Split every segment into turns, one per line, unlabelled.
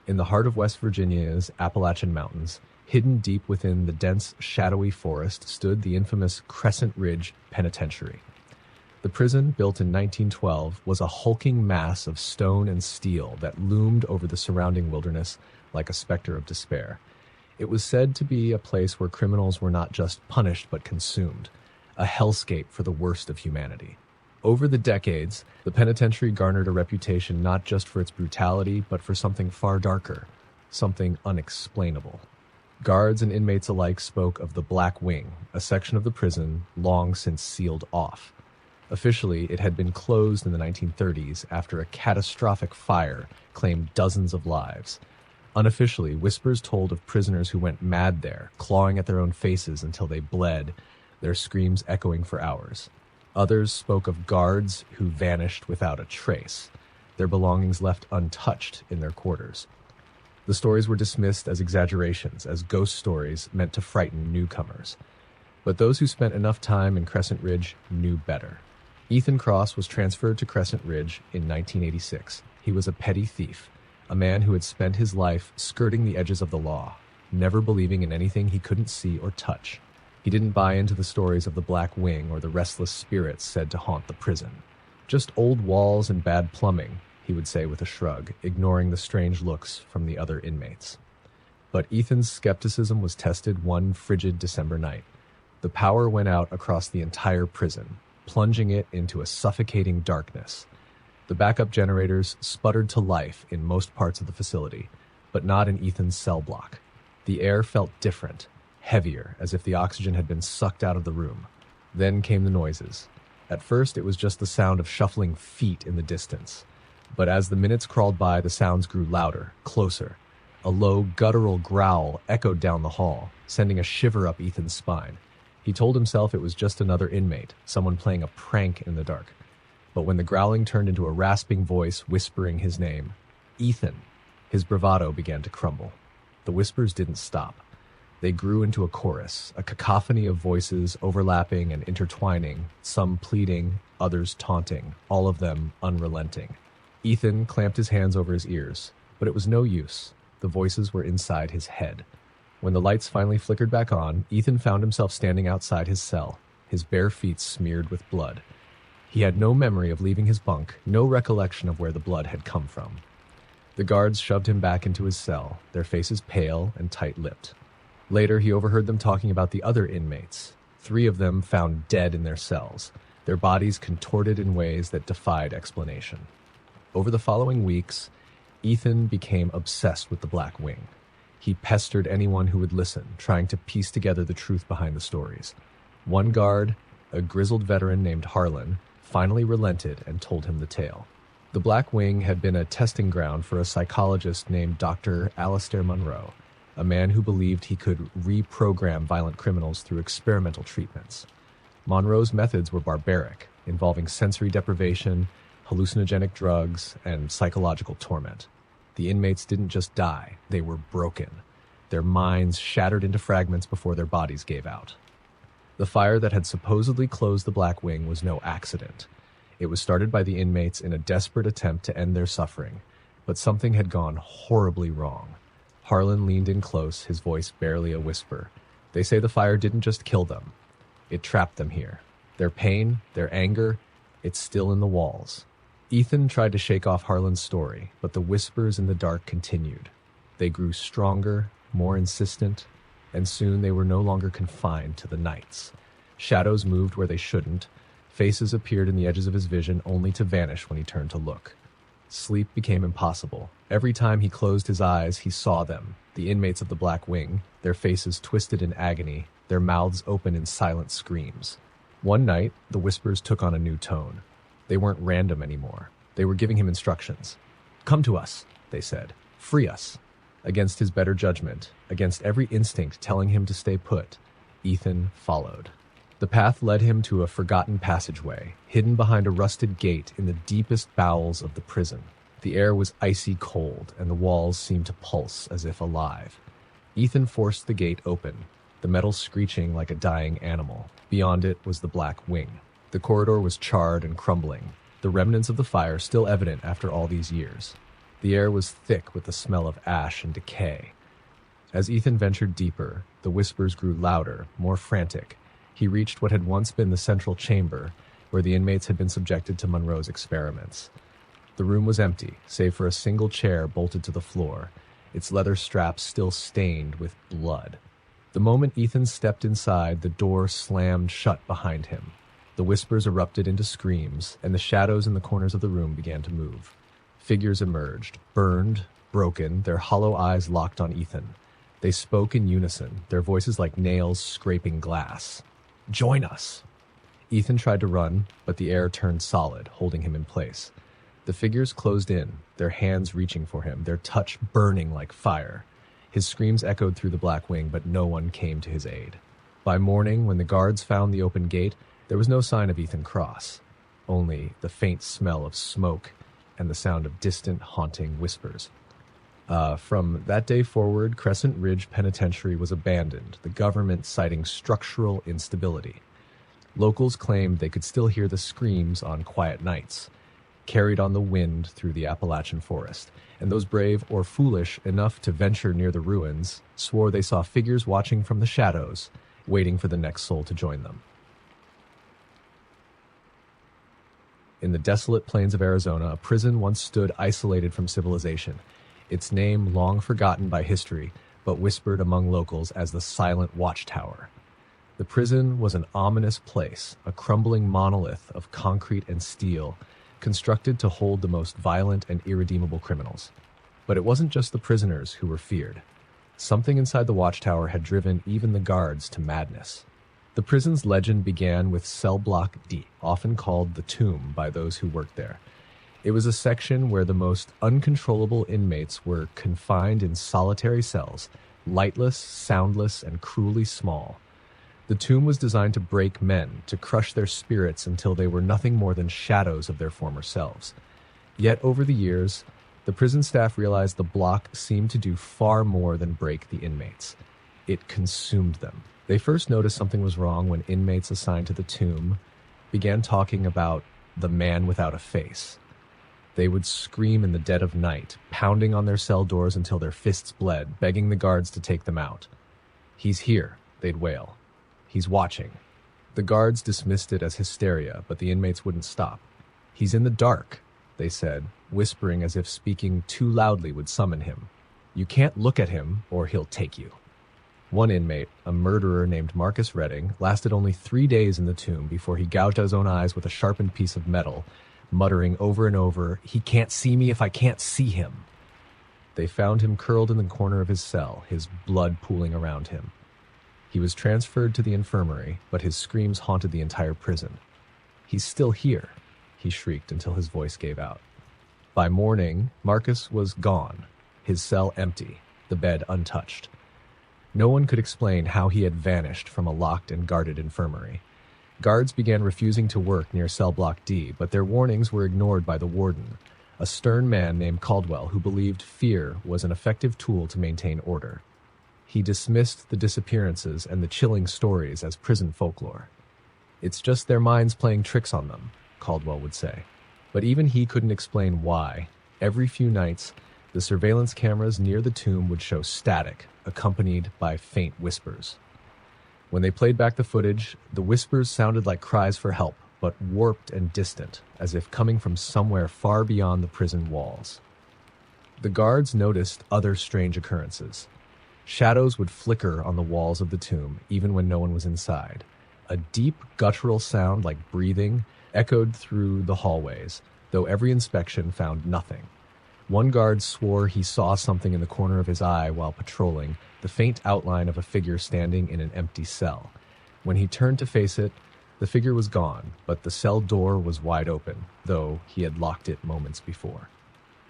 In the heart of West Virginia's Appalachian Mountains, hidden deep within the dense, shadowy forest, stood the infamous Crescent Ridge Penitentiary. The prison, built in 1912, was a hulking mass of stone and steel that loomed over the surrounding wilderness like a specter of despair. It was said to be a place where criminals were not just punished but consumed, a hellscape for the worst of humanity. Over the decades, the penitentiary garnered a reputation not just for its brutality, but for something far darker, something unexplainable. Guards and inmates alike spoke of the Black Wing, a section of the prison long since sealed off. Officially, it had been closed in the 1930s after a catastrophic fire claimed dozens of lives. Unofficially, whispers told of prisoners who went mad there, clawing at their own faces until they bled, their screams echoing for hours. Others spoke of guards who vanished without a trace, their belongings left untouched in their quarters. The stories were dismissed as exaggerations, as ghost stories meant to frighten newcomers. But those who spent enough time in Crescent Ridge knew better. Ethan Cross was transferred to Crescent Ridge in 1986. He was a petty thief, a man who had spent his life skirting the edges of the law, never believing in anything he couldn't see or touch. He didn't buy into the stories of the Black Wing or the restless spirits said to haunt the prison. Just old walls and bad plumbing, he would say with a shrug, ignoring the strange looks from the other inmates. But Ethan's skepticism was tested one frigid December night. The power went out across the entire prison, plunging it into a suffocating darkness. The backup generators sputtered to life in most parts of the facility, but not in Ethan's cell block. The air felt different, heavier, as if the oxygen had been sucked out of the room. Then came the noises. At first, it was just the sound of shuffling feet in the distance. But as the minutes crawled by, the sounds grew louder, closer. A low, guttural growl echoed down the hall, sending a shiver up Ethan's spine. He told himself it was just another inmate, someone playing a prank in the dark. But when the growling turned into a rasping voice whispering his name, Ethan, his bravado began to crumble. The whispers didn't stop. They grew into a chorus, a cacophony of voices overlapping and intertwining, some pleading, others taunting, all of them unrelenting. Ethan clamped his hands over his ears, but it was no use. The voices were inside his head. When the lights finally flickered back on, Ethan found himself standing outside his cell, his bare feet smeared with blood. He had no memory of leaving his bunk, no recollection of where the blood had come from. The guards shoved him back into his cell, their faces pale and tight-lipped. Later, he overheard them talking about the other inmates, 3 of them found dead in their cells, their bodies contorted in ways that defied explanation. Over the following weeks, Ethan became obsessed with the Black Wing. He pestered anyone who would listen, trying to piece together the truth behind the stories. One guard, a grizzled veteran named Harlan, finally relented and told him the tale. The Black Wing had been a testing ground for a psychologist named Dr. Alistair Monroe, a man who believed he could reprogram violent criminals through experimental treatments. Monroe's methods were barbaric, involving sensory deprivation, hallucinogenic drugs, and psychological torment. The inmates didn't just die, they were broken. Their minds shattered into fragments before their bodies gave out. The fire that had supposedly closed the Black Wing was no accident. It was started by the inmates in a desperate attempt to end their suffering, but something had gone horribly wrong. Harlan leaned in close, his voice barely a whisper. They say the fire didn't just kill them. It trapped them here. Their pain, their anger, it's still in the walls. Ethan tried to shake off Harlan's story, but the whispers in the dark continued. They grew stronger, more insistent, and soon they were no longer confined to the nights. Shadows moved where they shouldn't. Faces appeared in the edges of his vision only to vanish when he turned to look. Sleep became impossible. Every time he closed his eyes, he saw them, the inmates of the Black Wing, their faces twisted in agony, their mouths open in silent screams. One night, the whispers took on a new tone. They weren't random anymore. They were giving him instructions. "Come to us," they said. "Free us." Against his better judgment, against every instinct telling him to stay put, Ethan followed. The path led him to a forgotten passageway, hidden behind a rusted gate in the deepest bowels of the prison. The air was icy cold, and the walls seemed to pulse as if alive. Ethan forced the gate open, the metal screeching like a dying animal. Beyond it was the Black Wing. The corridor was charred and crumbling, the remnants of the fire still evident after all these years. The air was thick with the smell of ash and decay. As Ethan ventured deeper, the whispers grew louder, more frantic. He reached what had once been the central chamber, where the inmates had been subjected to Monroe's experiments. The room was empty, save for a single chair bolted to the floor, its leather straps still stained with blood. The moment Ethan stepped inside, the door slammed shut behind him. The whispers erupted into screams, and the shadows in the corners of the room began to move. Figures emerged, burned, broken, their hollow eyes locked on Ethan. They spoke in unison, their voices like nails scraping glass. "Join us!" Ethan tried to run, but the air turned solid, holding him in place. The figures closed in, their hands reaching for him, their touch burning like fire. His screams echoed through the black wing, but no one came to his aid. By morning, when the guards found the open gate, there was no sign of Ethan Cross, only the faint smell of smoke and the sound of distant, haunting whispers. From that day forward, Crescent Ridge Penitentiary was abandoned, the government citing structural instability. Locals claimed they could still hear the screams on quiet nights, carried on the wind through the Appalachian forest, and those brave or foolish enough to venture near the ruins swore they saw figures watching from the shadows, waiting for the next soul to join them. In the desolate plains of Arizona, a prison once stood isolated from civilization, its name long forgotten by history, but whispered among locals as the Silent Watchtower. The prison was an ominous place, a crumbling monolith of concrete and steel, constructed to hold the most violent and irredeemable criminals. But it wasn't just the prisoners who were feared. Something inside the watchtower had driven even the guards to madness. The prison's legend began with Cell Block D, often called the Tomb by those who worked there. It was a section where the most uncontrollable inmates were confined in solitary cells, lightless, soundless, and cruelly small. The tomb was designed to break men, to crush their spirits until they were nothing more than shadows of their former selves. Yet over the years, the prison staff realized the block seemed to do far more than break the inmates. It consumed them. They first noticed something was wrong when inmates assigned to the tomb began talking about the man without a face. They would scream in the dead of night, pounding on their cell doors until their fists bled, begging the guards to take them out. "He's here," they'd wail. "He's watching." The guards dismissed it as hysteria, but the inmates wouldn't stop. "He's in the dark," they said, whispering as if speaking too loudly would summon him. "You can't look at him, or he'll take you." One inmate, a murderer named Marcus Redding, lasted only 3 days in the tomb before he gouged out his own eyes with a sharpened piece of metal, muttering over and over, "He can't see me if I can't see him." They found him curled in the corner of his cell, his blood pooling around him. He was transferred to the infirmary, but his screams haunted the entire prison. "He's still here," he shrieked until his voice gave out. By morning, Marcus was gone, his cell empty, the bed untouched. No one could explain how he had vanished from a locked and guarded infirmary. Guards began refusing to work near Cell Block D, but their warnings were ignored by the warden, a stern man named Caldwell who believed fear was an effective tool to maintain order. He dismissed the disappearances and the chilling stories as prison folklore. "It's just their minds playing tricks on them," Caldwell would say. But even he couldn't explain why. Every few nights, the surveillance cameras near the tomb would show static, accompanied by faint whispers. When they played back the footage, the whispers sounded like cries for help, but warped and distant, as if coming from somewhere far beyond the prison walls. The guards noticed other strange occurrences. Shadows would flicker on the walls of the tomb, even when no one was inside. A deep, guttural sound like breathing echoed through the hallways, though every inspection found nothing. One guard swore he saw something in the corner of his eye while patrolling, the faint outline of a figure standing in an empty cell. When he turned to face it, the figure was gone, but the cell door was wide open, though he had locked it moments before.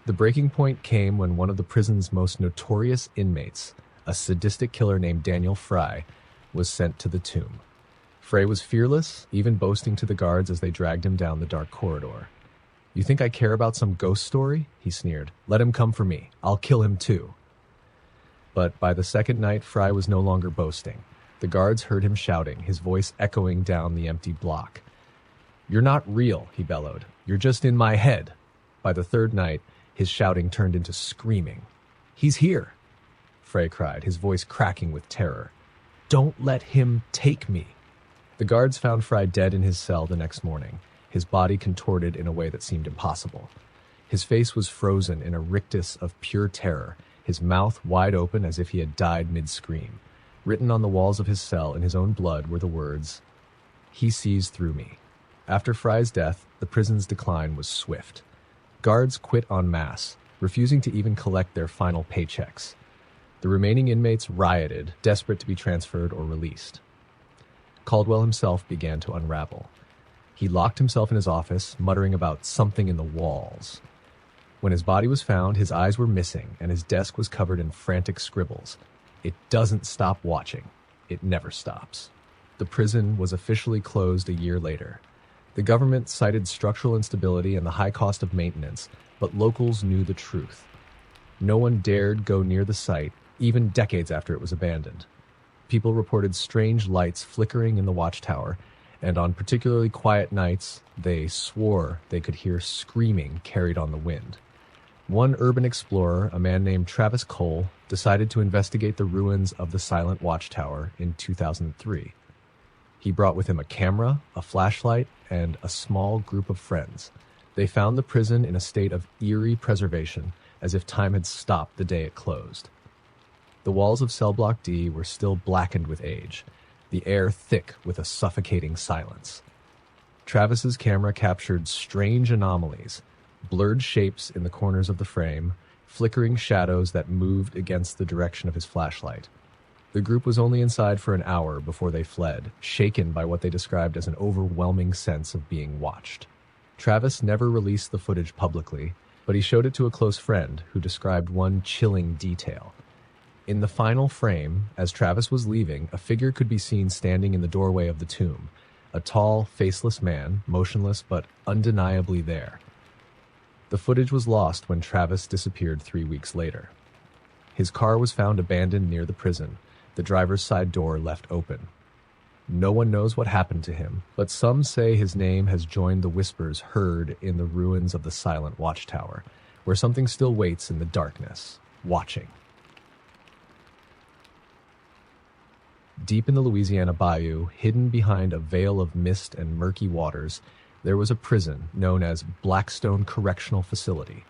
The breaking point came when one of the prison's most notorious inmates, a sadistic killer named Daniel Fry, was sent to the tomb. Fry was fearless, even boasting to the guards as they dragged him down the dark corridor. "You think I care about some ghost story?" he sneered. "Let him come for me. I'll kill him too." But by the second night, Fry was no longer boasting. The guards heard him shouting, his voice echoing down the empty block. "You're not real," he bellowed. "You're just in my head." By the third night, His shouting turned into screaming. "He's here!" Frey cried, his voice cracking with terror. "Don't let him take me!" The guards found Fry dead in his cell the next morning, his body contorted in a way that seemed impossible. His face was frozen in a rictus of pure terror, his mouth wide open as if he had died mid-scream. Written on the walls of his cell in his own blood were the words, "He sees through me." After Fry's death, the prison's decline was swift. Guards quit en masse, refusing to even collect their final paychecks. The remaining inmates rioted, desperate to be transferred or released. Caldwell himself began to unravel. He locked himself in his office, muttering about something in the walls. When his body was found, his eyes were missing, and his desk was covered in frantic scribbles. It doesn't stop watching. It never stops. The prison was officially closed a year later. The government cited structural instability and the high cost of maintenance, but locals knew the truth. No one dared go near the site, even decades after it was abandoned. People reported strange lights flickering in the watchtower, and on particularly quiet nights, they swore they could hear screaming carried on the wind. One urban explorer, a man named Travis Cole, decided to investigate the ruins of the silent watchtower in 2003. He brought with him a camera, a flashlight, and a small group of friends. They found the prison in a state of eerie preservation, as if time had stopped the day it closed. The walls of Cell Block D were still blackened with age, the air thick with a suffocating silence. Travis's camera captured strange anomalies, blurred shapes in the corners of the frame, flickering shadows that moved against the direction of his flashlight. The group was only inside for an hour before they fled, shaken by what they described as an overwhelming sense of being watched. Travis never released the footage publicly, but he showed it to a close friend who described one chilling detail. In the final frame, as Travis was leaving, a figure could be seen standing in the doorway of the tomb, a tall, faceless man, motionless but undeniably there. The footage was lost when Travis disappeared 3 weeks later. His car was found abandoned near the prison, the driver's side door left open. No one knows what happened to him, but some say his name has joined the whispers heard in the ruins of the silent watchtower, where something still waits in the darkness, watching. Deep in the Louisiana bayou, hidden behind a veil of mist and murky waters, there was a prison known as Blackstone Correctional Facility.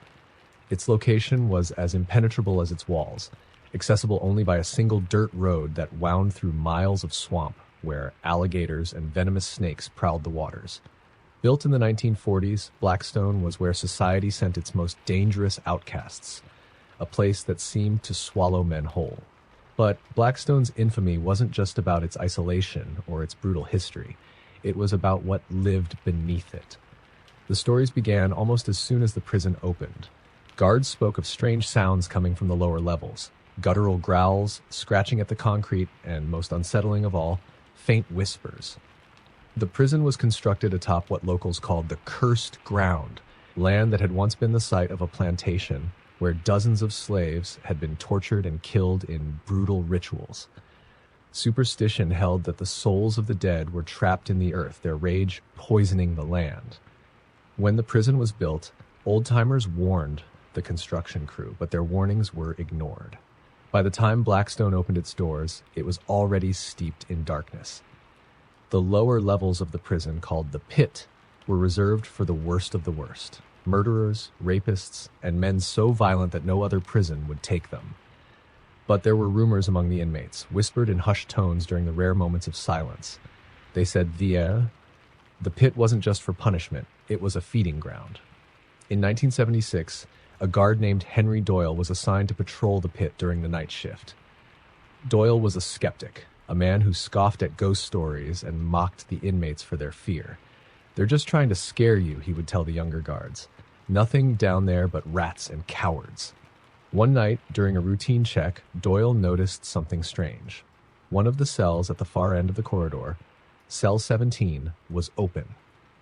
Its location was as impenetrable as its walls, accessible only by a single dirt road that wound through miles of swamp where alligators and venomous snakes prowled the waters. Built in the 1940s, Blackstone was where society sent its most dangerous outcasts, a place that seemed to swallow men whole. But Blackstone's infamy wasn't just about its isolation or its brutal history. It was about what lived beneath it. The stories began almost as soon as the prison opened. Guards spoke of strange sounds coming from the lower levels, guttural growls, scratching at the concrete, and most unsettling of all, faint whispers. The prison was constructed atop what locals called the cursed ground, land that had once been the site of a plantation where dozens of slaves had been tortured and killed in brutal rituals. Superstition held that the souls of the dead were trapped in the earth, their rage poisoning the land. When the prison was built, old-timers warned the construction crew, but their warnings were ignored. By the time Blackstone opened its doors, it was already steeped in darkness. The lower levels of the prison, called the pit, were reserved for the worst of the worst. Murderers, rapists, and men so violent that no other prison would take them. But there were rumors among the inmates, whispered in hushed tones during the rare moments of silence. They said the pit wasn't just for punishment, it was a feeding ground. In 1976, a guard named Henry Doyle was assigned to patrol the pit during the night shift. Doyle was a skeptic, a man who scoffed at ghost stories and mocked the inmates for their fear. "They're just trying to scare you," he would tell the younger guards. "Nothing down there but rats and cowards." One night, during a routine check, Doyle noticed something strange. One of the cells at the far end of the corridor, cell 17, was open.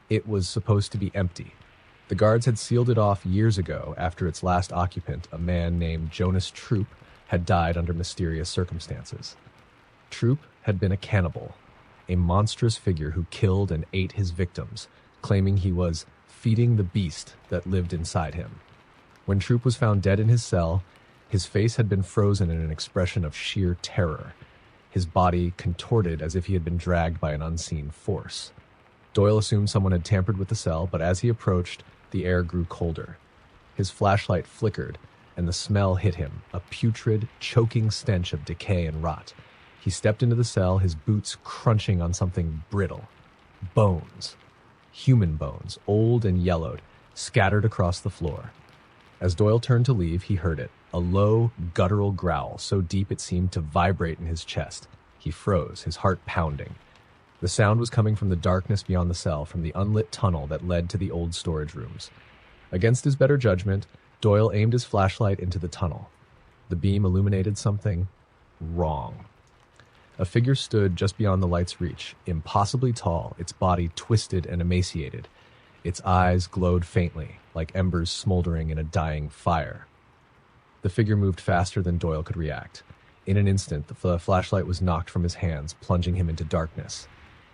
It was supposed to be empty. The guards had sealed it off years ago after its last occupant, a man named Jonas Troop, had died under mysterious circumstances. Troop had been a cannibal, a monstrous figure who killed and ate his victims, claiming he was feeding the beast that lived inside him. When Troop was found dead in his cell, his face had been frozen in an expression of sheer terror, his body contorted as if he had been dragged by an unseen force. Doyle assumed someone had tampered with the cell, but as he approached, the air grew colder. His flashlight flickered, and the smell hit him, a putrid, choking stench of decay and rot. He stepped into the cell, his boots crunching on something brittle. Bones. Human bones, old and yellowed, scattered across the floor. As Doyle turned to leave, he heard it, a low, guttural growl, so deep it seemed to vibrate in his chest. He froze, his heart pounding. The sound was coming from the darkness beyond the cell, from the unlit tunnel that led to the old storage rooms. Against his better judgment, Doyle aimed his flashlight into the tunnel. The beam illuminated something wrong. A figure stood just beyond the light's reach, impossibly tall, its body twisted and emaciated. Its eyes glowed faintly, like embers smoldering in a dying fire. The figure moved faster than Doyle could react. In an instant, the flashlight was knocked from his hands, plunging him into darkness.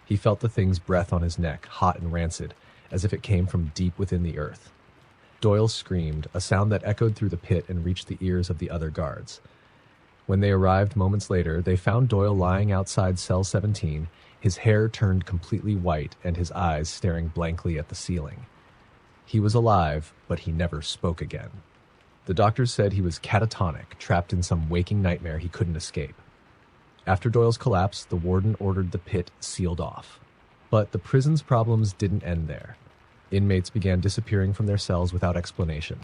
He felt the thing's breath on his neck, hot and rancid, as if it came from deep within the earth. Doyle screamed, a sound that echoed through the pit and reached the ears of the other guards. When they arrived moments later, they found Doyle lying outside cell 17, his hair turned completely white and his eyes staring blankly at the ceiling. He was alive, but he never spoke again. The doctors said he was catatonic, trapped in some waking nightmare he couldn't escape. After Doyle's collapse, the warden ordered the pit sealed off. But the prison's problems didn't end there. Inmates began disappearing from their cells without explanation.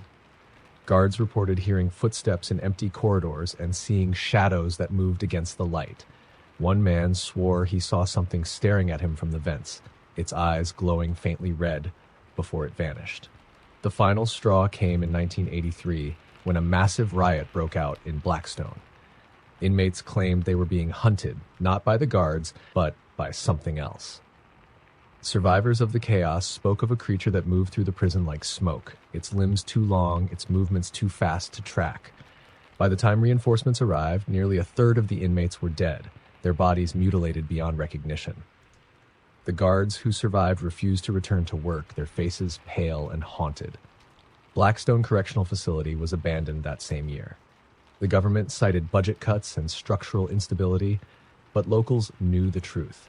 Guards reported hearing footsteps in empty corridors and seeing shadows that moved against the light. One man swore he saw something staring at him from the vents, its eyes glowing faintly red, before it vanished. The final straw came in 1983 when a massive riot broke out in Blackstone. Inmates claimed they were being hunted, not by the guards, but by something else. Survivors of the chaos spoke of a creature that moved through the prison like smoke, its limbs too long, its movements too fast to track. By the time reinforcements arrived, nearly a third of the inmates were dead, their bodies mutilated beyond recognition. The guards who survived refused to return to work, their faces pale and haunted. Blackstone Correctional Facility was abandoned that same year. The government cited budget cuts and structural instability, but locals knew the truth.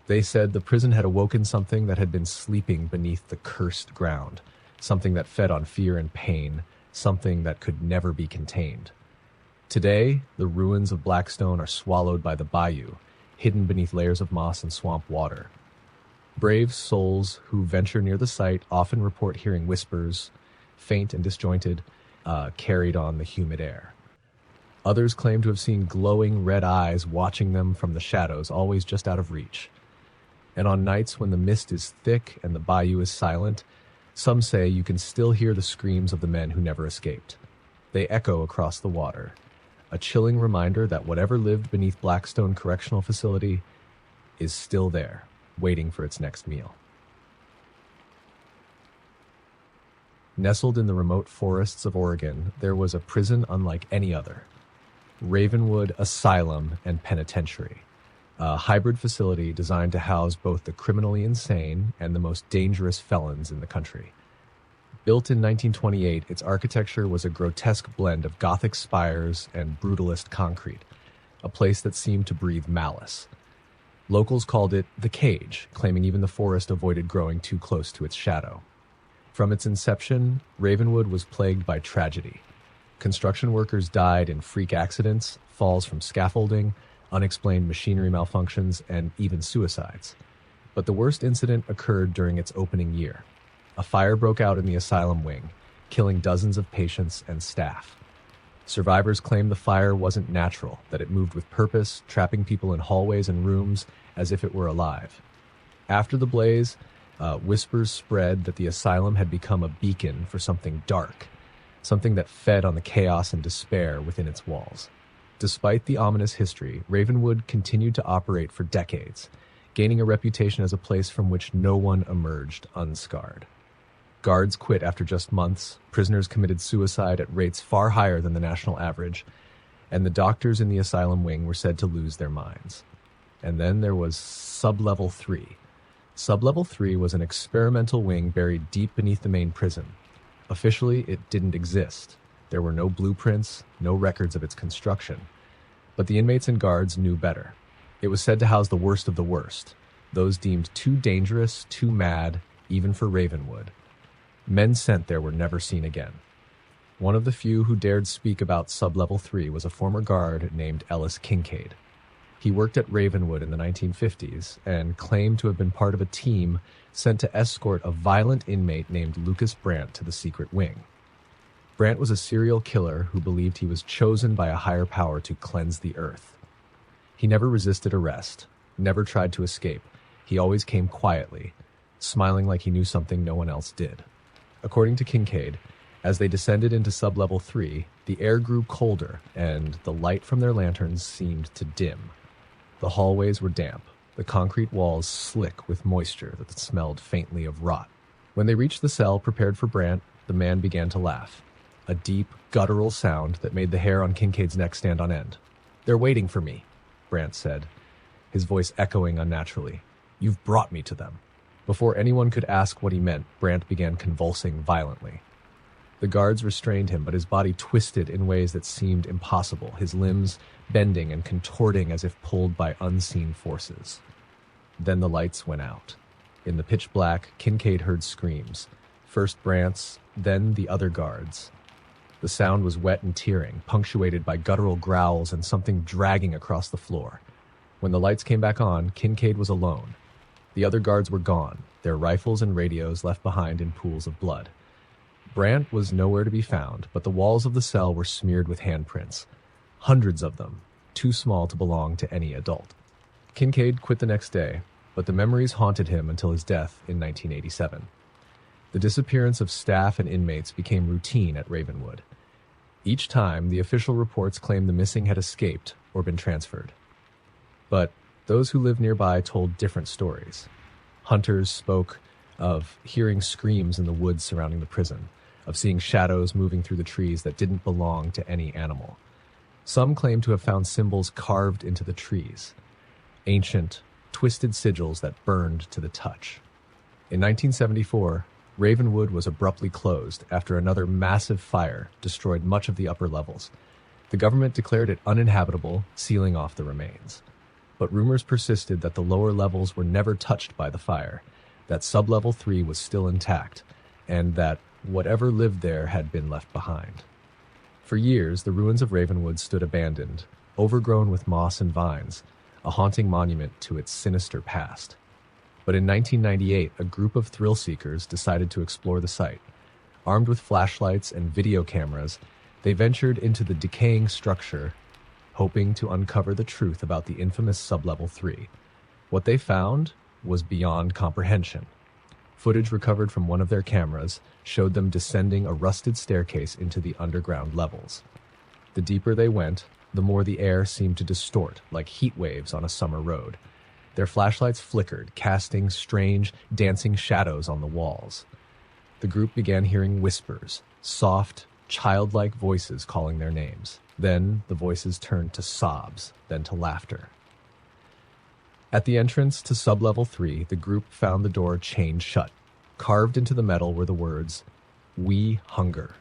They said the prison had awoken something that had been sleeping beneath the cursed ground, something that fed on fear and pain, something that could never be contained. Today, the ruins of Blackstone are swallowed by the bayou, hidden beneath layers of moss and swamp water. Brave souls who venture near the site often report hearing whispers, faint and disjointed, carried on the humid air. Others claim to have seen glowing red eyes watching them from the shadows, always just out of reach. And on nights when the mist is thick and the bayou is silent, some say you can still hear the screams of the men who never escaped. They echo across the water, a chilling reminder that whatever lived beneath Blackstone Correctional Facility is still there, waiting for its next meal. Nestled in the remote forests of Oregon, there was a prison unlike any other. Ravenwood Asylum and Penitentiary, a hybrid facility designed to house both the criminally insane and the most dangerous felons in the country. Built in 1928, its architecture was a grotesque blend of Gothic spires and brutalist concrete, a place that seemed to breathe malice. Locals called it the Cage, claiming even the forest avoided growing too close to its shadow. From its inception, Ravenwood was plagued by tragedy. Construction workers died in freak accidents, falls from scaffolding, unexplained machinery malfunctions, and even suicides. But the worst incident occurred during its opening year. A fire broke out in the asylum wing, killing dozens of patients and staff. Survivors claimed the fire wasn't natural, that it moved with purpose, trapping people in hallways and rooms as if it were alive. After the blaze, whispers spread that the asylum had become a beacon for something dark, something that fed on the chaos and despair within its walls. Despite the ominous history, Ravenwood continued to operate for decades, gaining a reputation as a place from which no one emerged unscarred. Guards quit after just months, prisoners committed suicide at rates far higher than the national average, and the doctors in the asylum wing were said to lose their minds. And then there was Sublevel 3. Sublevel 3 was an experimental wing buried deep beneath the main prison, Officially, it didn't exist. There were no blueprints, no records of its construction. But the inmates and guards knew better. It was said to house the worst of the worst, those deemed too dangerous, too mad, even for Ravenwood. Men sent there were never seen again. One of the few who dared speak about Sublevel 3 was a former guard named Ellis Kincaid. He worked at Ravenwood in the 1950s and claimed to have been part of a team sent to escort a violent inmate named Lucas Brandt to the secret wing. Brandt was a serial killer who believed he was chosen by a higher power to cleanse the earth. He never resisted arrest, never tried to escape. He always came quietly, smiling like he knew something no one else did. According to Kincaid, as they descended into Sublevel 3, the air grew colder and the light from their lanterns seemed to dim. The hallways were damp, the concrete walls slick with moisture that smelled faintly of rot. When they reached the cell prepared for Brandt, the man began to laugh, a deep, guttural sound that made the hair on Kincaid's neck stand on end. "They're waiting for me," Brandt said, his voice echoing unnaturally. "You've brought me to them." Before anyone could ask what he meant, Brandt began convulsing violently. The guards restrained him, but his body twisted in ways that seemed impossible, his limbs bending and contorting as if pulled by unseen forces. Then the lights went out. In the pitch black, Kincaid heard screams, first Brandt's, then the other guards. The sound was wet and tearing, punctuated by guttural growls and something dragging across the floor. When the lights came back on, Kincaid was alone. The other guards were gone, their rifles and radios left behind in pools of blood. Brandt was nowhere to be found, but the walls of the cell were smeared with handprints. Hundreds of them, too small to belong to any adult. Kincaid quit the next day, but the memories haunted him until his death in 1987. The disappearance of staff and inmates became routine at Ravenwood. Each time, the official reports claimed the missing had escaped or been transferred. But those who lived nearby told different stories. Hunters spoke of hearing screams in the woods surrounding the prison, of seeing shadows moving through the trees that didn't belong to any animal. Some claimed to have found symbols carved into the trees, ancient, twisted sigils that burned to the touch. In 1974, Ravenwood was abruptly closed after another massive fire destroyed much of the upper levels. The government declared it uninhabitable, sealing off the remains. But rumors persisted that the lower levels were never touched by the fire, that Sublevel 3 was still intact, and that whatever lived there had been left behind. For years, the ruins of Ravenwood stood abandoned, overgrown with moss and vines, a haunting monument to its sinister past. But in 1998, a group of thrill-seekers decided to explore the site. Armed with flashlights and video cameras, they ventured into the decaying structure, hoping to uncover the truth about the infamous Sublevel 3. What they found was beyond comprehension. Footage recovered from one of their cameras showed them descending a rusted staircase into the underground levels. The deeper they went, the more the air seemed to distort, like heat waves on a summer road. Their flashlights flickered, casting strange, dancing shadows on the walls. The group began hearing whispers, soft, childlike voices calling their names. Then the voices turned to sobs, then to laughter. At the entrance to Sublevel 3, the group found the door chained shut. Carved into the metal were the words, "We hunger."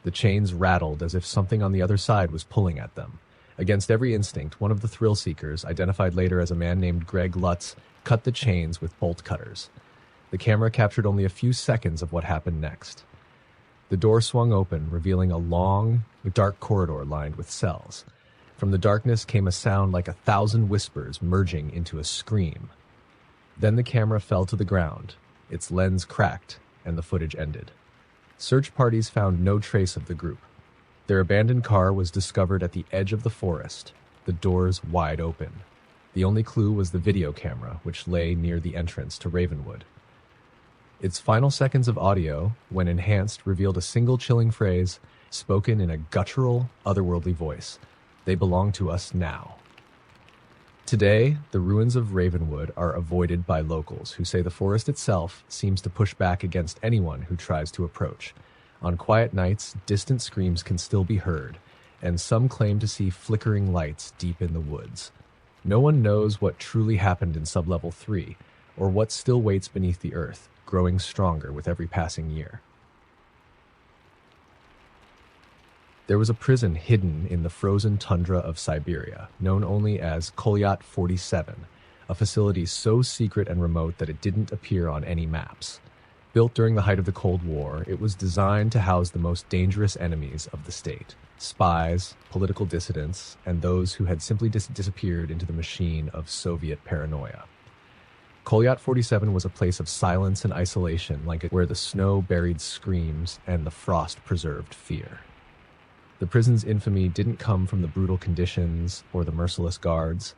The chains rattled as if something on the other side was pulling at them. Against every instinct, one of the thrill-seekers, identified later as a man named Greg Lutz, cut the chains with bolt cutters. The camera captured only a few seconds of what happened next. The door swung open, revealing a long, dark corridor lined with cells. From the darkness came a sound like 1,000 whispers merging into a scream. Then the camera fell to the ground. Its lens cracked, and the footage ended. Search parties found no trace of the group. Their abandoned car was discovered at the edge of the forest, the doors wide open. The only clue was the video camera, which lay near the entrance to Ravenwood. Its final seconds of audio, when enhanced, revealed a single chilling phrase, spoken in a guttural, otherworldly voice. "They belong to us now." Today, the ruins of Ravenwood are avoided by locals who say the forest itself seems to push back against anyone who tries to approach. On quiet nights, distant screams can still be heard, and some claim to see flickering lights deep in the woods. No one knows what truly happened in Sublevel 3, or what still waits beneath the earth, growing stronger with every passing year. There was a prison hidden in the frozen tundra of Siberia, known only as Kolyat 47, a facility so secret and remote that it didn't appear on any maps. Built during the height of the Cold War, it was designed to house the most dangerous enemies of the state: spies, political dissidents, and those who had simply disappeared into the machine of Soviet paranoia. Kolyat 47 was a place of silence and isolation, where the snow buried screams and the frost preserved fear. The prison's infamy didn't come from the brutal conditions or the merciless guards,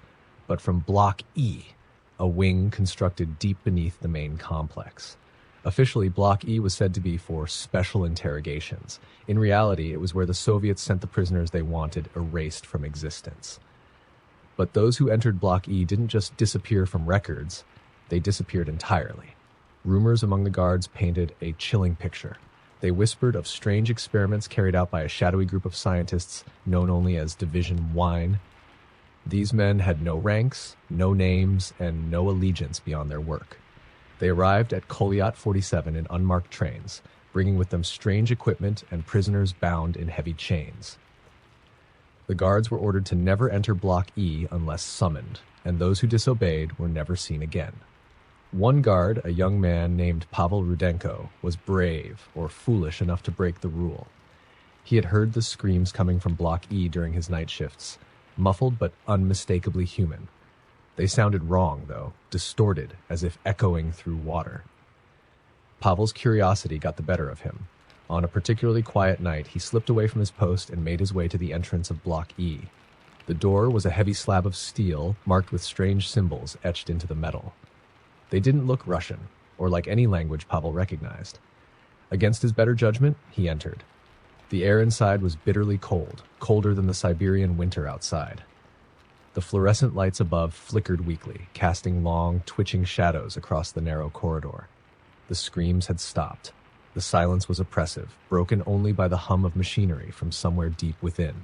but from Block E, a wing constructed deep beneath the main complex. Officially, Block E was said to be for special interrogations. In reality, it was where the Soviets sent the prisoners they wanted erased from existence. But those who entered Block E didn't just disappear from records, they disappeared entirely. Rumors among the guards painted a chilling picture. They whispered of strange experiments carried out by a shadowy group of scientists known only as Division Wine. These men had no ranks, no names, and no allegiance beyond their work. They arrived at Kolyat 47 in unmarked trains, bringing with them strange equipment and prisoners bound in heavy chains. The guards were ordered to never enter Block E unless summoned, and those who disobeyed were never seen again. One guard, a young man named Pavel Rudenko, was brave or foolish enough to break the rule. He had heard the screams coming from Block E during his night shifts, muffled but unmistakably human. They sounded wrong, though, distorted, as if echoing through water. Pavel's curiosity got the better of him. On a particularly quiet night, he slipped away from his post and made his way to the entrance of Block E. The door was a heavy slab of steel, marked with strange symbols etched into the metal. They didn't look Russian, or like any language Pavel recognized. Against his better judgment, he entered. The air inside was bitterly cold, colder than the Siberian winter outside. The fluorescent lights above flickered weakly, casting long, twitching shadows across the narrow corridor. The screams had stopped. The silence was oppressive, broken only by the hum of machinery from somewhere deep within.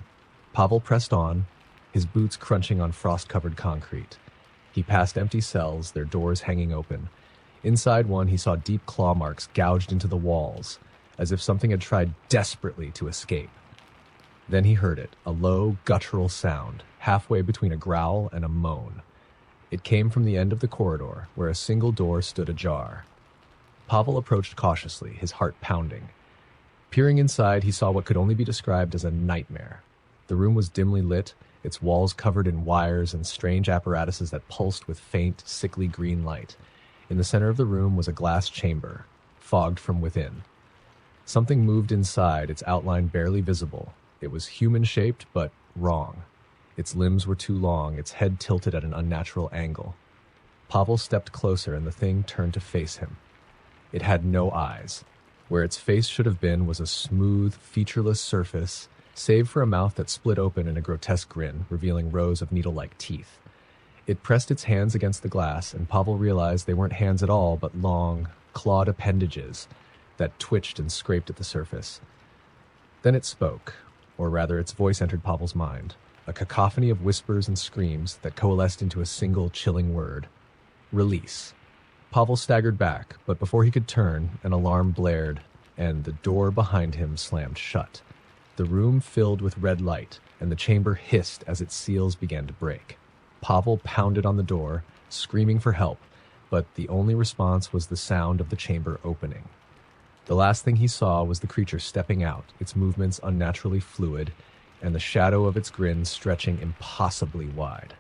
Pavel pressed on, his boots crunching on frost-covered concrete. He passed empty cells, their doors hanging open. Inside one, he saw deep claw marks gouged into the walls, as if something had tried desperately to escape. Then he heard it, a low, guttural sound, halfway between a growl and a moan. It came from the end of the corridor, where a single door stood ajar. Pavel approached cautiously, his heart pounding. Peering inside, he saw what could only be described as a nightmare. The room was dimly lit, its walls covered in wires and strange apparatuses that pulsed with faint, sickly green light. In the center of the room was a glass chamber, fogged from within. Something moved inside, its outline barely visible. It was human-shaped, but wrong. Its limbs were too long, its head tilted at an unnatural angle. Pavel stepped closer, and the thing turned to face him. It had no eyes. Where its face should have been was a smooth, featureless surface, save for a mouth that split open in a grotesque grin, revealing rows of needle-like teeth. It pressed its hands against the glass, and Pavel realized they weren't hands at all, but long, clawed appendages that twitched and scraped at the surface. Then it spoke, or rather its voice entered Pavel's mind, a cacophony of whispers and screams that coalesced into a single chilling word: release. Pavel staggered back, but before he could turn, an alarm blared, and the door behind him slammed shut. The room filled with red light, and the chamber hissed as its seals began to break. Pavel pounded on the door, screaming for help, but the only response was the sound of the chamber opening. The last thing he saw was the creature stepping out, its movements unnaturally fluid, and the shadow of its grin stretching impossibly wide.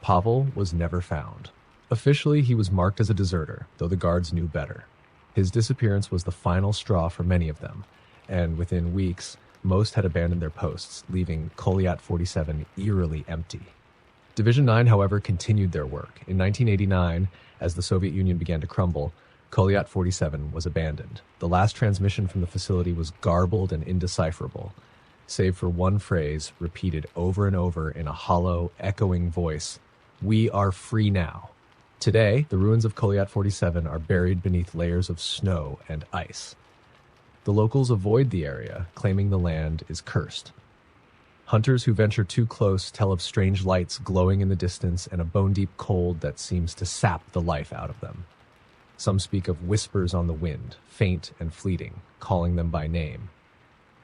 Pavel was never found. Officially, he was marked as a deserter, though the guards knew better. His disappearance was the final straw for many of them, and within weeks, most had abandoned their posts, leaving Kolyat 47 eerily empty. Division 9, however, continued their work. In 1989, as the Soviet Union began to crumble, Kolyat 47 was abandoned. The last transmission from the facility was garbled and indecipherable, save for one phrase repeated over and over in a hollow, echoing voice: "We are free now." Today, the ruins of Kolyat 47 are buried beneath layers of snow and ice. The locals avoid the area, claiming the land is cursed. Hunters who venture too close tell of strange lights glowing in the distance and a bone-deep cold that seems to sap the life out of them. Some speak of whispers on the wind, faint and fleeting, calling them by name.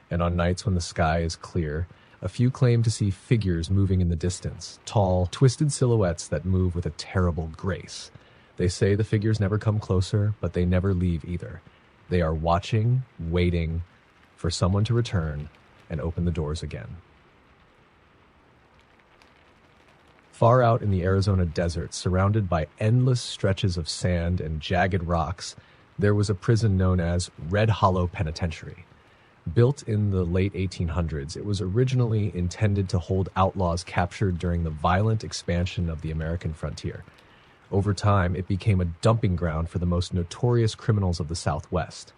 And on nights when the sky is clear, a few claim to see figures moving in the distance, tall, twisted silhouettes that move with a terrible grace. They say the figures never come closer, but they never leave either. They are watching, waiting for someone to return and open the doors again. Far out in the Arizona desert, surrounded by endless stretches of sand and jagged rocks, there was a prison known as Red Hollow Penitentiary. Built in the late 1800s, it was originally intended to hold outlaws captured during the violent expansion of the American frontier. Over time, it became a dumping ground for the most notorious criminals of the Southwest.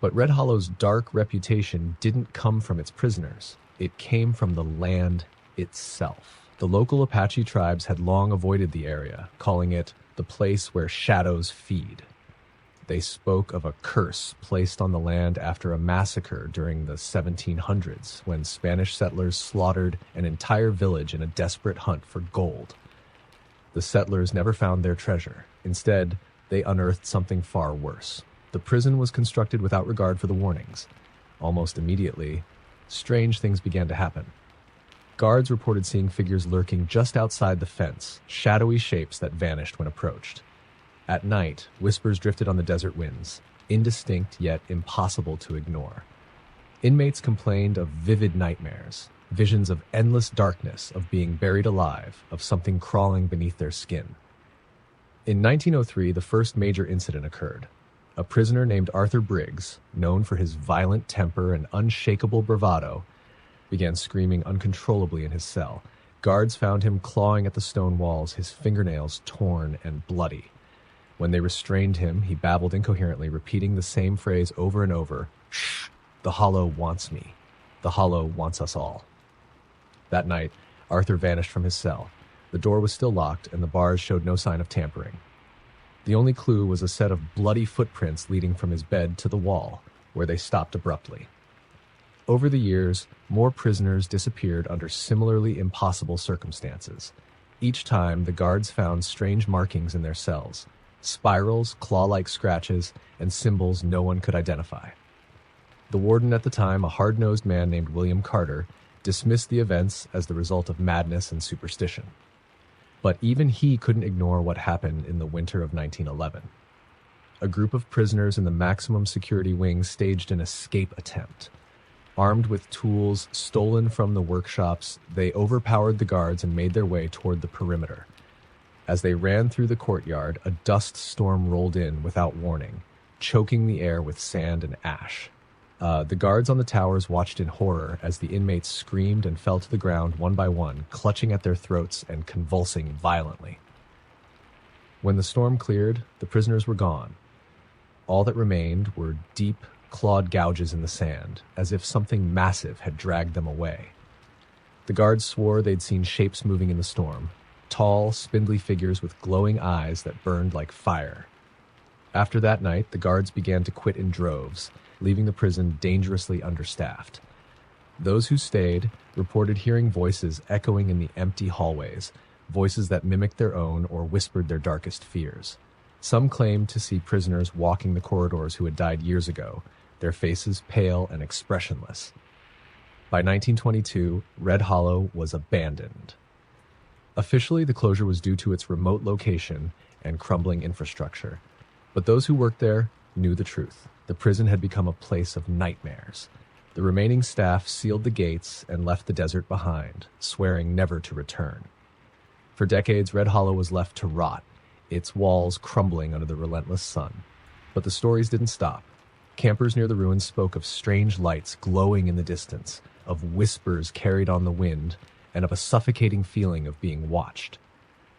But Red Hollow's dark reputation didn't come from its prisoners. It came from the land itself. The local Apache tribes had long avoided the area, calling it the place where shadows feed. They spoke of a curse placed on the land after a massacre during the 1700s when Spanish settlers slaughtered an entire village in a desperate hunt for gold. The settlers never found their treasure. Instead, they unearthed something far worse. The prison was constructed without regard for the warnings. Almost immediately, strange things began to happen. Guards reported seeing figures lurking just outside the fence, shadowy shapes that vanished when approached. At night, whispers drifted on the desert winds, indistinct yet impossible to ignore. Inmates complained of vivid nightmares, visions of endless darkness, of being buried alive, of something crawling beneath their skin. In 1903, the first major incident occurred. A prisoner named Arthur Briggs, known for his violent temper and unshakable bravado, began screaming uncontrollably in his cell. Guards found him clawing at the stone walls, his fingernails torn and bloody. When they restrained him, he babbled incoherently, repeating the same phrase over and over. "Shh! The Hollow wants me. The Hollow wants us all." That night, Arthur vanished from his cell. The door was still locked, and the bars showed no sign of tampering. The only clue was a set of bloody footprints leading from his bed to the wall, where they stopped abruptly. Over the years, more prisoners disappeared under similarly impossible circumstances. Each time, the guards found strange markings in their cells. Spirals, claw-like scratches, and symbols no one could identify. The warden at the time, a hard-nosed man named William Carter, dismissed the events as the result of madness and superstition. But even he couldn't ignore what happened in the winter of 1911. A group of prisoners in the maximum security wing staged an escape attempt. Armed with tools stolen from the workshops, they overpowered the guards and made their way toward the perimeter. As they ran through the courtyard, a dust storm rolled in without warning, choking the air with sand and ash. The guards on the towers watched in horror as the inmates screamed and fell to the ground one by one, clutching at their throats and convulsing violently. When the storm cleared, the prisoners were gone. All that remained were deep, clawed gouges in the sand, as if something massive had dragged them away. The guards swore they'd seen shapes moving in the storm, tall, spindly figures with glowing eyes that burned like fire. After that night, the guards began to quit in droves, leaving the prison dangerously understaffed. Those who stayed reported hearing voices echoing in the empty hallways, voices that mimicked their own or whispered their darkest fears. Some claimed to see prisoners walking the corridors who had died years ago, their faces pale and expressionless. By 1922, Red Hollow was abandoned. Officially, the closure was due to its remote location and crumbling infrastructure. But those who worked there knew the truth. The prison had become a place of nightmares. The remaining staff sealed the gates and left the desert behind, swearing never to return. For decades, Red Hollow was left to rot, its walls crumbling under the relentless sun. But the stories didn't stop. Campers near the ruins spoke of strange lights glowing in the distance, of whispers carried on the wind, and of a suffocating feeling of being watched.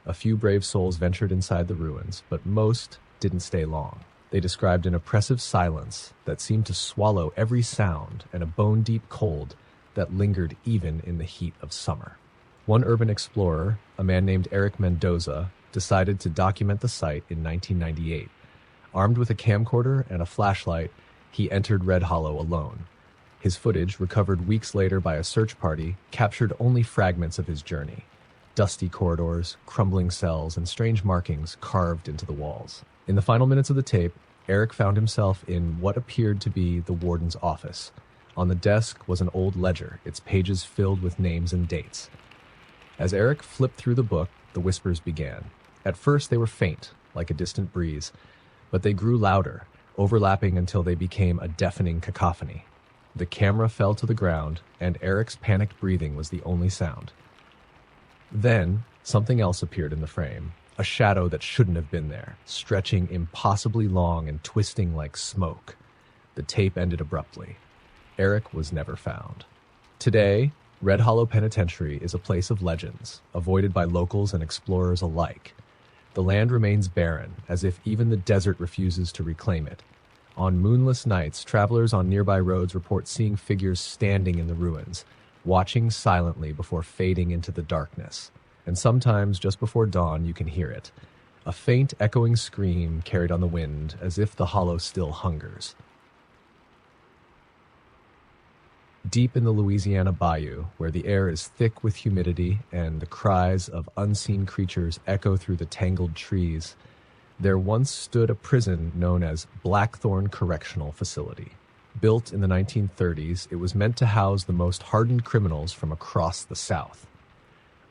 A few brave souls ventured inside the ruins, but most didn't stay long. They described an oppressive silence that seemed to swallow every sound and a bone-deep cold that lingered even in the heat of summer. One urban explorer, a man named Eric Mendoza, decided to document the site in 1998. Armed with a camcorder and a flashlight, he entered Red Hollow alone. His footage, recovered weeks later by a search party, captured only fragments of his journey. Dusty corridors, crumbling cells, and strange markings carved into the walls. In the final minutes of the tape, Eric found himself in what appeared to be the warden's office. On the desk was an old ledger, its pages filled with names and dates. As Eric flipped through the book, the whispers began. At first they were faint, like a distant breeze, but they grew louder, overlapping until they became a deafening cacophony. The camera fell to the ground, and Eric's panicked breathing was the only sound. Then, something else appeared in the frame, a shadow that shouldn't have been there, stretching impossibly long and twisting like smoke. The tape ended abruptly. Eric was never found. Today, Red Hollow Penitentiary is a place of legends, avoided by locals and explorers alike. The land remains barren, as if even the desert refuses to reclaim it. On moonless nights, travelers on nearby roads report seeing figures standing in the ruins, watching silently before fading into the darkness. And sometimes, just before dawn, you can hear it. A faint, echoing scream carried on the wind, as if the hollow still hungers. Deep in the Louisiana bayou, where the air is thick with humidity and the cries of unseen creatures echo through the tangled trees, there once stood a prison known as Blackthorn Correctional Facility. Built in the 1930s, it was meant to house the most hardened criminals from across the South.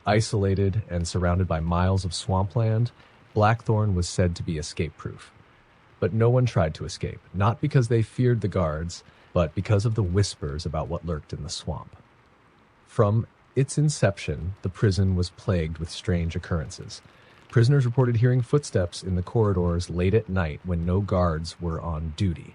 Isolated and surrounded by miles of swampland, Blackthorn was said to be escape-proof. But no one tried to escape, not because they feared the guards, but because of the whispers about what lurked in the swamp. From its inception, the prison was plagued with strange occurrences. Prisoners reported hearing footsteps in the corridors late at night when no guards were on duty.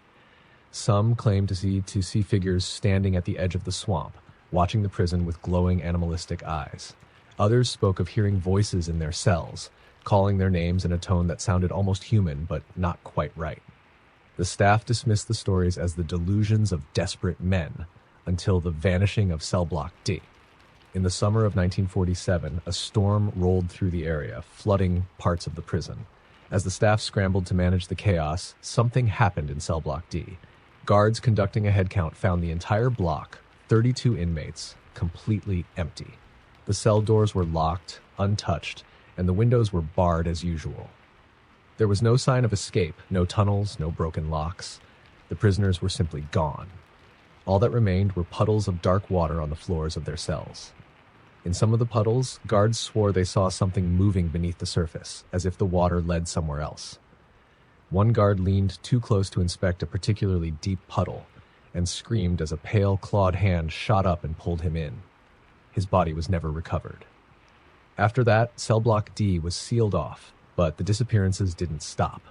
Some claimed to see figures standing at the edge of the swamp, watching the prison with glowing animalistic eyes. Others spoke of hearing voices in their cells, calling their names in a tone that sounded almost human but not quite right. The staff dismissed the stories as the delusions of desperate men until the vanishing of Cell Block D. In the summer of 1947, a storm rolled through the area, flooding parts of the prison. As the staff scrambled to manage the chaos, something happened in Cell Block D. Guards conducting a headcount found the entire block, 32 inmates, completely empty. The cell doors were locked, untouched, and the windows were barred as usual. There was no sign of escape, no tunnels, no broken locks. The prisoners were simply gone. All that remained were puddles of dark water on the floors of their cells. In some of the puddles, guards swore they saw something moving beneath the surface, as if the water led somewhere else. One guard leaned too close to inspect a particularly deep puddle and screamed as a pale, clawed hand shot up and pulled him in. His body was never recovered. After that, Cell Block D was sealed off, but the disappearances didn't stop.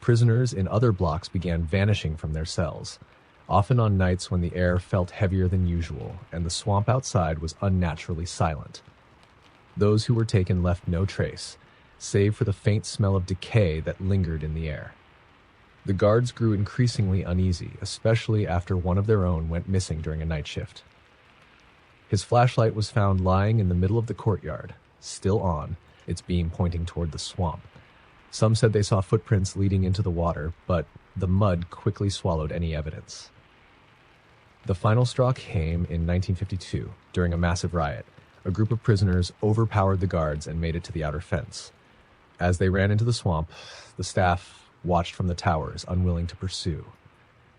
Prisoners in other blocks began vanishing from their cells, often on nights when the air felt heavier than usual and the swamp outside was unnaturally silent. Those who were taken left no trace, save for the faint smell of decay that lingered in the air. The guards grew increasingly uneasy, especially after one of their own went missing during a night shift. His flashlight was found lying in the middle of the courtyard, still on, its beam pointing toward the swamp. Some said they saw footprints leading into the water, but the mud quickly swallowed any evidence. The final straw came in 1952, during a massive riot. A group of prisoners overpowered the guards and made it to the outer fence. As they ran into the swamp, the staff watched from the towers, unwilling to pursue.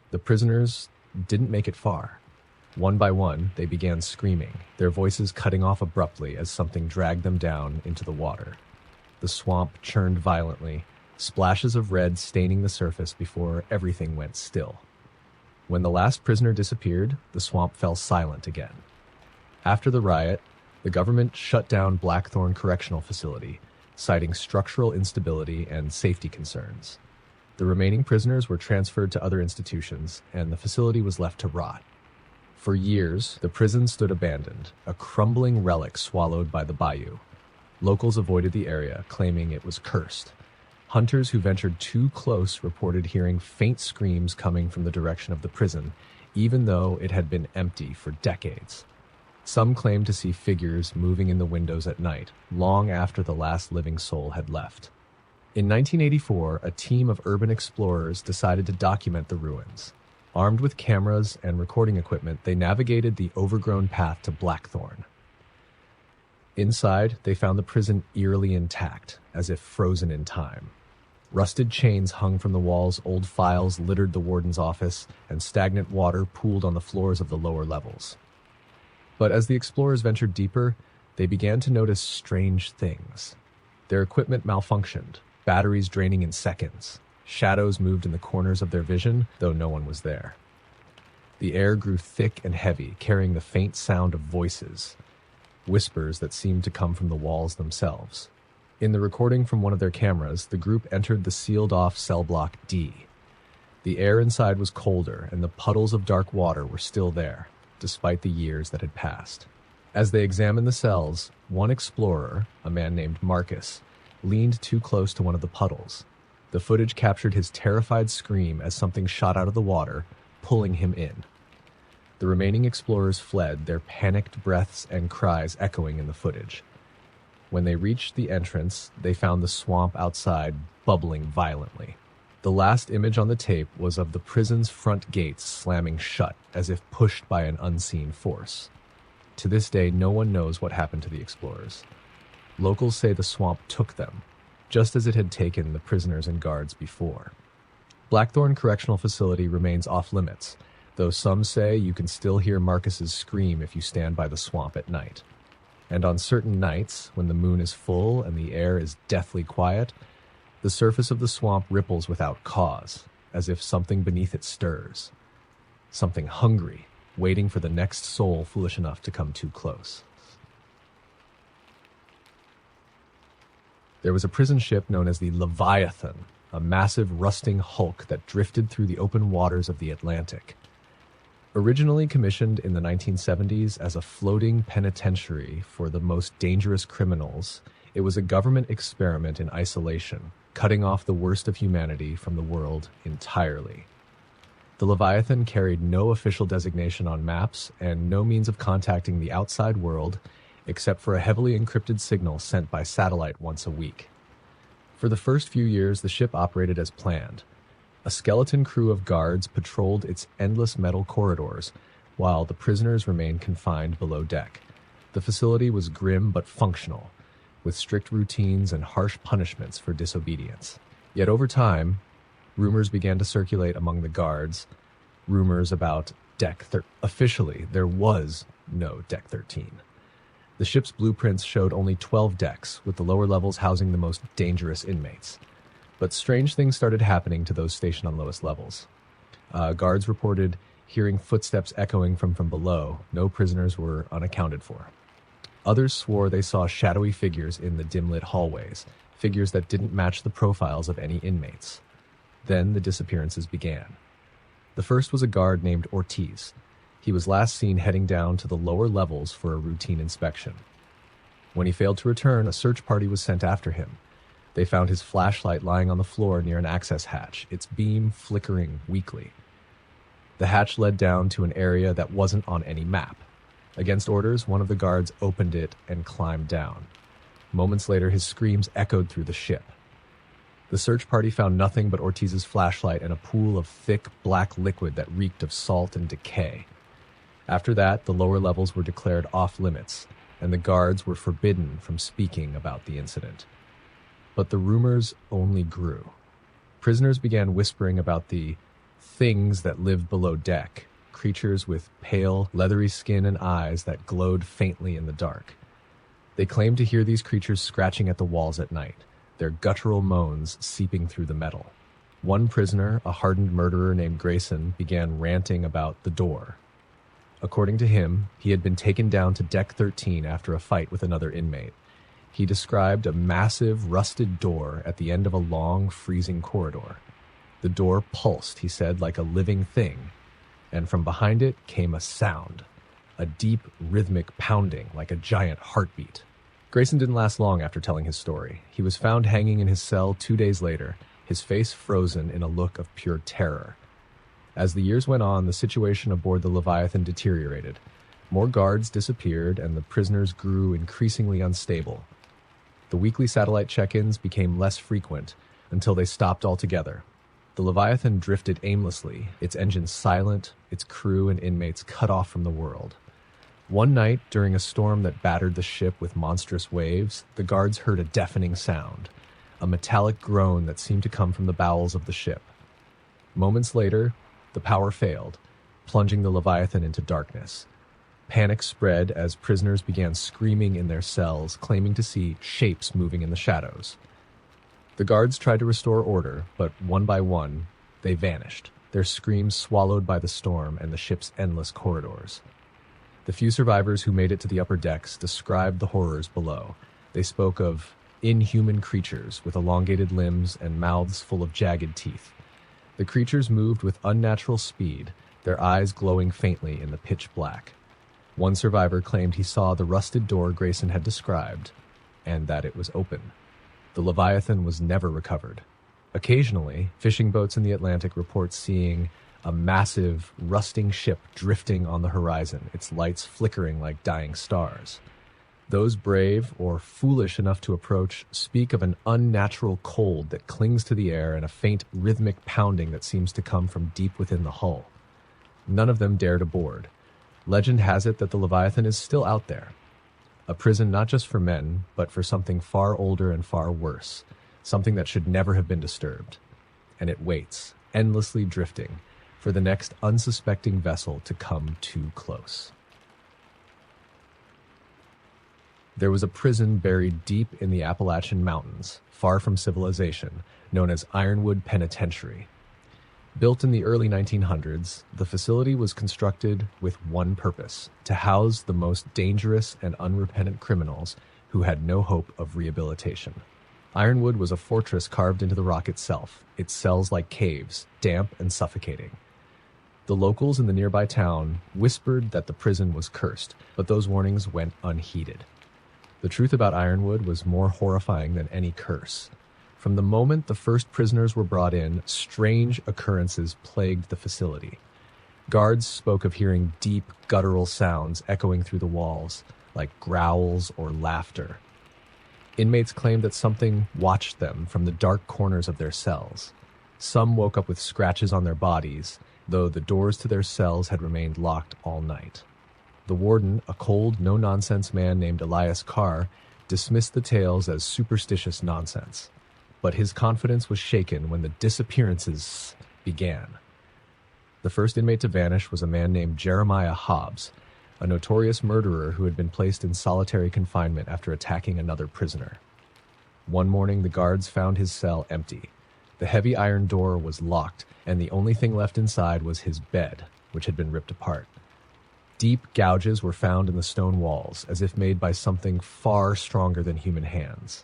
The prisoners didn't make it far. One by one, they began screaming, their voices cutting off abruptly as something dragged them down into the water. The swamp churned violently, splashes of red staining the surface before everything went still. When the last prisoner disappeared, the swamp fell silent again. After the riot, the government shut down Blackthorn Correctional Facility, citing structural instability and safety concerns. The remaining prisoners were transferred to other institutions, and the facility was left to rot. For years, the prison stood abandoned, a crumbling relic swallowed by the bayou. Locals avoided the area, claiming it was cursed. Hunters who ventured too close reported hearing faint screams coming from the direction of the prison, even though it had been empty for decades. Some claimed to see figures moving in the windows at night, long after the last living soul had left. In 1984, a team of urban explorers decided to document the ruins. Armed with cameras and recording equipment, they navigated the overgrown path to Blackthorn. Inside, they found the prison eerily intact, as if frozen in time. Rusted chains hung from the walls, old files littered the warden's office, and stagnant water pooled on the floors of the lower levels. But as the explorers ventured deeper, they began to notice strange things. Their equipment malfunctioned, batteries draining in seconds. Shadows moved in the corners of their vision, though no one was there. The air grew thick and heavy, carrying the faint sound of voices, whispers that seemed to come from the walls themselves. In the recording from one of their cameras, the group entered the sealed-off cell block D. The air inside was colder, and the puddles of dark water were still there, despite the years that had passed. As they examined the cells, one explorer, a man named Marcus, leaned too close to one of the puddles. The footage captured his terrified scream as something shot out of the water, pulling him in. The remaining explorers fled, their panicked breaths and cries echoing in the footage. When they reached the entrance, they found the swamp outside bubbling violently. The last image on the tape was of the prison's front gates slamming shut, as if pushed by an unseen force. To this day, no one knows what happened to the explorers. Locals say the swamp took them, just as it had taken the prisoners and guards before. Blackthorn Correctional Facility remains off-limits, though some say you can still hear Marcus's scream if you stand by the swamp at night. And on certain nights, when the moon is full and the air is deathly quiet, the surface of the swamp ripples without cause, as if something beneath it stirs. Something hungry, waiting for the next soul foolish enough to come too close. There was a prison ship known as the Leviathan, a massive rusting hulk that drifted through the open waters of the Atlantic. Originally commissioned in the 1970s as a floating penitentiary for the most dangerous criminals, it was a government experiment in isolation, cutting off the worst of humanity from the world entirely. The Leviathan carried no official designation on maps and no means of contacting the outside world except for a heavily encrypted signal sent by satellite once a week. For the first few years, the ship operated as planned. A skeleton crew of guards patrolled its endless metal corridors, while the prisoners remained confined below deck. The facility was grim but functional, with strict routines and harsh punishments for disobedience. Yet over time, rumors began to circulate among the guards, rumors about Deck 13. Officially, there was no Deck 13. The ship's blueprints showed only 12 decks, with the lower levels housing the most dangerous inmates. But strange things started happening to those stationed on lowest levels. Guards reported hearing footsteps echoing from below. No prisoners were unaccounted for. Others swore they saw shadowy figures in the dim-lit hallways, figures that didn't match the profiles of any inmates. Then the disappearances began. The first was a guard named Ortiz. He was last seen heading down to the lower levels for a routine inspection. When he failed to return, a search party was sent after him. They found his flashlight lying on the floor near an access hatch, its beam flickering weakly. The hatch led down to an area that wasn't on any map. Against orders, one of the guards opened it and climbed down. Moments later, his screams echoed through the ship. The search party found nothing but Ortiz's flashlight and a pool of thick, black liquid that reeked of salt and decay. After that, the lower levels were declared off-limits, and the guards were forbidden from speaking about the incident. But the rumors only grew. Prisoners began whispering about the things that lived below deck, creatures with pale, leathery skin and eyes that glowed faintly in the dark. They claimed to hear these creatures scratching at the walls at night, their guttural moans seeping through the metal. One prisoner, a hardened murderer named Grayson, began ranting about the door. According to him, he had been taken down to Deck 13 after a fight with another inmate. He described a massive, rusted door at the end of a long, freezing corridor. The door pulsed, he said, like a living thing, and from behind it came a sound, a deep, rhythmic pounding like a giant heartbeat. Grayson didn't last long after telling his story. He was found hanging in his cell 2 days later, his face frozen in a look of pure terror. As the years went on, the situation aboard the Leviathan deteriorated. More guards disappeared, and the prisoners grew increasingly unstable. The weekly satellite check-ins became less frequent until they stopped altogether. The Leviathan drifted aimlessly, its engines silent, its crew and inmates cut off from the world. One night, during a storm that battered the ship with monstrous waves, the guards heard a deafening sound, a metallic groan that seemed to come from the bowels of the ship. Moments later, the power failed, plunging the Leviathan into darkness. Panic spread as prisoners began screaming in their cells, claiming to see shapes moving in the shadows. The guards tried to restore order, but one by one, they vanished, their screams swallowed by the storm and the ship's endless corridors. The few survivors who made it to the upper decks described the horrors below. They spoke of inhuman creatures with elongated limbs and mouths full of jagged teeth. The creatures moved with unnatural speed, their eyes glowing faintly in the pitch black. One survivor claimed he saw the rusted door Grayson had described, and that it was open. The Leviathan was never recovered. Occasionally, fishing boats in the Atlantic report seeing a massive, rusting ship drifting on the horizon, its lights flickering like dying stars. Those brave or foolish enough to approach speak of an unnatural cold that clings to the air and a faint rhythmic pounding that seems to come from deep within the hull. None of them dare to board. Legend has it that the Leviathan is still out there. A prison not just for men, but for something far older and far worse, something that should never have been disturbed. And it waits, endlessly drifting, for the next unsuspecting vessel to come too close. There was a prison buried deep in the Appalachian Mountains, far from civilization, known as Ironwood Penitentiary. Built in the early 1900s, the facility was constructed with one purpose: to house the most dangerous and unrepentant criminals who had no hope of rehabilitation. Ironwood was a fortress carved into the rock itself, its cells like caves, damp and suffocating. The locals in the nearby town whispered that the prison was cursed, but those warnings went unheeded. The truth about Ironwood was more horrifying than any curse. From the moment the first prisoners were brought in, strange occurrences plagued the facility. Guards spoke of hearing deep, guttural sounds echoing through the walls, like growls or laughter. Inmates claimed that something watched them from the dark corners of their cells. Some woke up with scratches on their bodies, though the doors to their cells had remained locked all night. The warden, a cold, no-nonsense man named Elias Carr, dismissed the tales as superstitious nonsense. But his confidence was shaken when the disappearances began. The first inmate to vanish was a man named Jeremiah Hobbs, a notorious murderer who had been placed in solitary confinement after attacking another prisoner. One morning, the guards found his cell empty. The heavy iron door was locked, and the only thing left inside was his bed, which had been ripped apart. Deep gouges were found in the stone walls, as if made by something far stronger than human hands.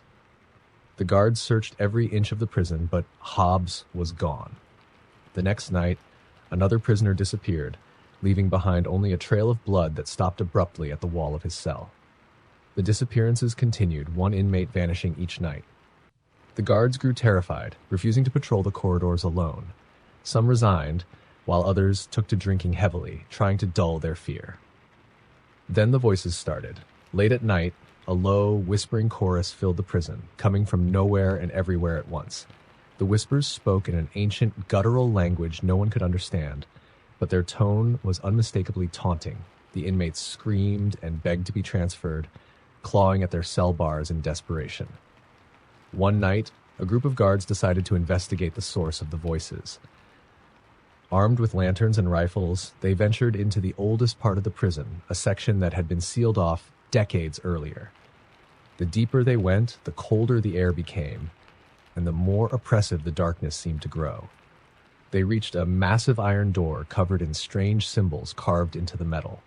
The guards searched every inch of the prison, but Hobbs was gone. The next night, another prisoner disappeared, leaving behind only a trail of blood that stopped abruptly at the wall of his cell. The disappearances continued, one inmate vanishing each night. The guards grew terrified, refusing to patrol the corridors alone. Some resigned, while others took to drinking heavily, trying to dull their fear. Then the voices started. Late at night, a low, whispering chorus filled the prison, coming from nowhere and everywhere at once. The whispers spoke in an ancient, guttural language no one could understand, but their tone was unmistakably taunting. The inmates screamed and begged to be transferred, clawing at their cell bars in desperation. One night, a group of guards decided to investigate the source of the voices. Armed with lanterns and rifles, they ventured into the oldest part of the prison, a section that had been sealed off decades earlier. The deeper they went, the colder the air became, and the more oppressive the darkness seemed to grow. They reached a massive iron door covered in strange symbols carved into the metal.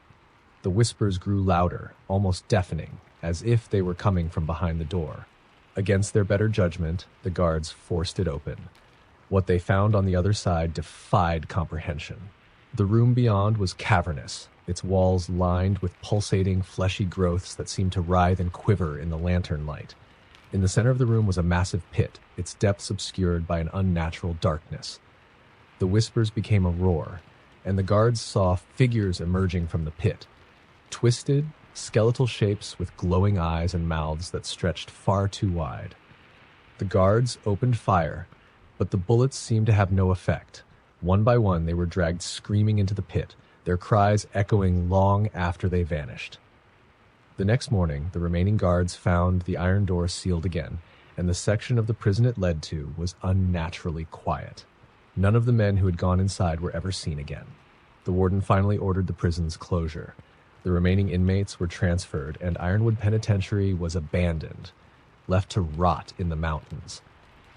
The whispers grew louder, almost deafening, as if they were coming from behind the door. Against their better judgment, the guards forced it open. What they found on the other side defied comprehension. The room beyond was cavernous, its walls lined with pulsating, fleshy growths that seemed to writhe and quiver in the lantern light. In the center of the room was a massive pit, its depths obscured by an unnatural darkness. The whispers became a roar, and the guards saw figures emerging from the pit. Twisted, skeletal shapes with glowing eyes and mouths that stretched far too wide. The guards opened fire, but the bullets seemed to have no effect. One by one, they were dragged screaming into the pit, their cries echoing long after they vanished. The next morning, the remaining guards found the iron door sealed again, and the section of the prison it led to was unnaturally quiet. None of the men who had gone inside were ever seen again. The warden finally ordered the prison's closure. The remaining inmates were transferred, and Ironwood Penitentiary was abandoned, left to rot in the mountains.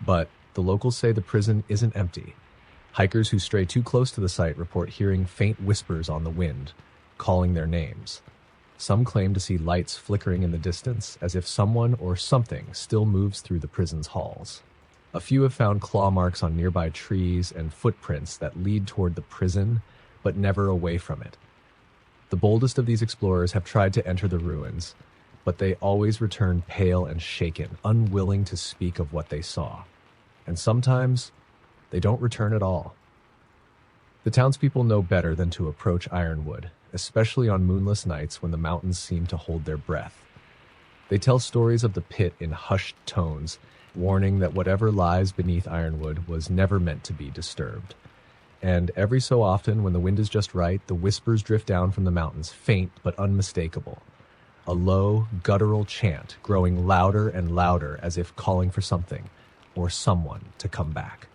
But the locals say the prison isn't empty. Hikers who stray too close to the site report hearing faint whispers on the wind, calling their names. Some claim to see lights flickering in the distance, as if someone or something still moves through the prison's halls. A few have found claw marks on nearby trees and footprints that lead toward the prison, but never away from it. The boldest of these explorers have tried to enter the ruins, but they always return pale and shaken, unwilling to speak of what they saw. And sometimes, they don't return at all. The townspeople know better than to approach Ironwood, especially on moonless nights when the mountains seem to hold their breath. They tell stories of the pit in hushed tones, warning that whatever lies beneath Ironwood was never meant to be disturbed. And every so often, when the wind is just right, the whispers drift down from the mountains, faint but unmistakable. A low, guttural chant growing louder and louder as if calling for something or someone to come back.